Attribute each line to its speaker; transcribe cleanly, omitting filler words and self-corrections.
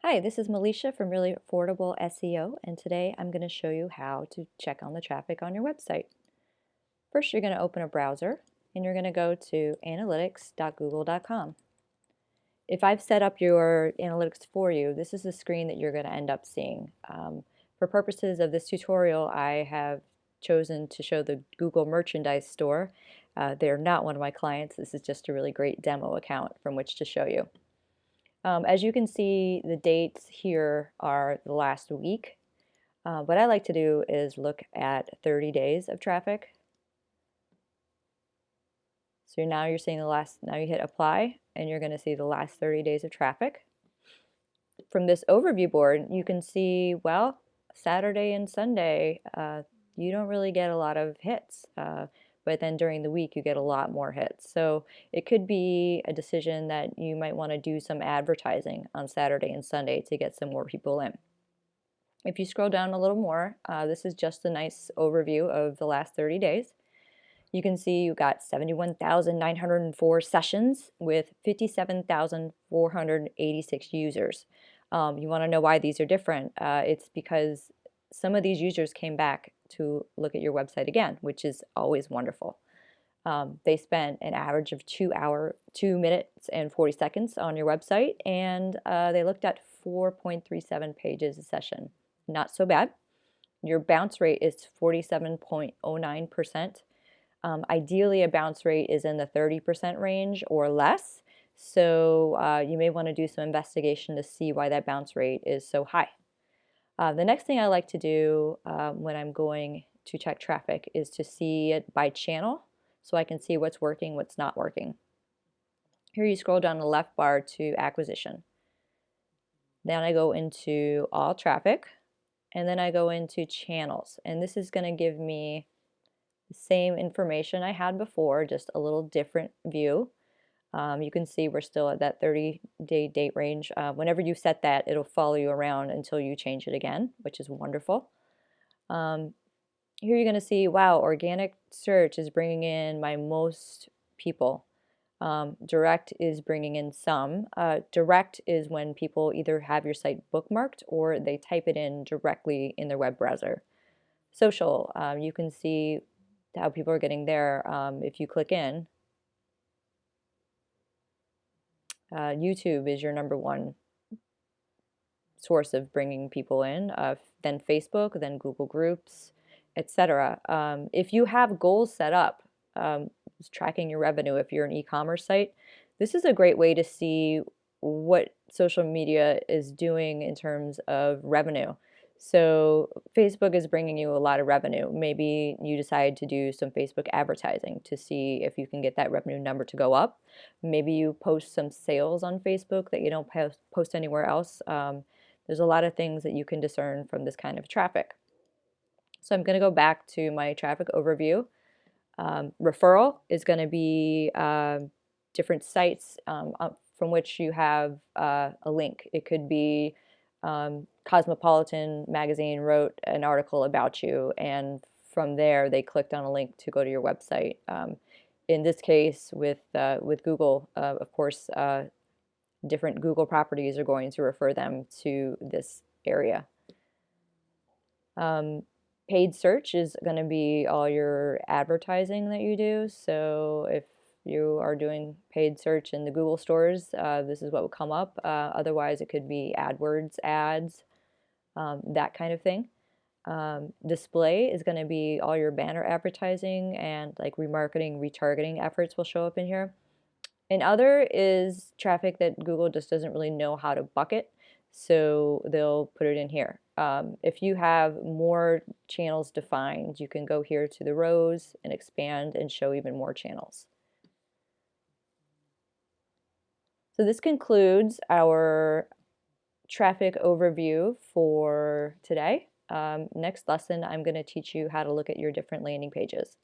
Speaker 1: Hi, this is Melisha from Really Affordable SEO, and today I'm going to show you how to check on the traffic on your website. First, you're going to open a browser and you're going to go to analytics.google.com. If I've set up your analytics for you, this is the screen that you're going to end up seeing. For purposes of this tutorial, I have chosen to show the Google Merchandise Store. They're not one of my clients. This is just a really great demo account from which to show you. As you can see, the dates here are the last week. What I like to do is look at 30 days of traffic. So now you're seeing now you hit apply and you're going to see the last 30 days of traffic. From this overview board, you can see, well, Saturday and Sunday, you don't really get a lot of hits. But then during the week you get a lot more hits. So it could be a decision that you might want to do some advertising on Saturday and Sunday to get some more people in. If you scroll down a little more, this is just a nice overview of the last 30 days. You can see you got 71,904 sessions with 57,486 users. You want to know why these are different? It's because some of these users came back to look at your website again, which is always wonderful. They spent an average of 2 minutes and 40 seconds on your website, and they looked at 4.37 pages a session. Not so bad. Your bounce rate is 47.09%. Ideally, a bounce rate is in the 30% range or less. So you may want to do some investigation to see why that bounce rate is so high. The next thing I like to do when I'm going to check traffic is to see it by channel so I can see what's working, what's not working. Here you scroll down the left bar to acquisition. Then I go into all traffic, and then I go into channels. And this is going to give me the same information I had before, just a little different view. You can see we're still at that 30-day date range. Whenever you set that, it'll follow you around until you change it again, which is wonderful. Here you're going to see, wow, organic search is bringing in my most people. Direct is bringing in some. Direct is when people either have your site bookmarked or they type it in directly in their web browser. Social, you can see how people are getting there if you click in. YouTube is your #1 source of bringing people in, then Facebook, then Google Groups, etc. If you have goals set up, tracking your revenue, if you're an e-commerce site, this is a great way to see what social media is doing in terms of revenue. So Facebook is bringing you a lot of revenue. Maybe you decide to do some Facebook advertising to see if you can get that revenue number to go up. Maybe you post some sales on Facebook that you don't post anywhere else. There's a lot of things that you can discern from this kind of traffic. So I'm going to go back to my traffic overview. Referral is going to be different sites from which you have a link. It could be Cosmopolitan magazine wrote an article about you, and from there they clicked on a link to go to your website. In this case, with Google, of course, different Google properties are going to refer them to this area. Paid search is going to be all your advertising that you do. So if you are doing paid search in the Google stores, this is what will come up. Otherwise, it could be AdWords ads, that kind of thing. Display is going to be all your banner advertising, and like remarketing, retargeting efforts will show up in here. And other is traffic that Google just doesn't really know how to bucket, so they'll put it in here. If you have more channels defined, you can go here to the rows and expand and show even more channels. So this concludes our traffic overview for today. Next lesson, I'm going to teach you how to look at your different landing pages.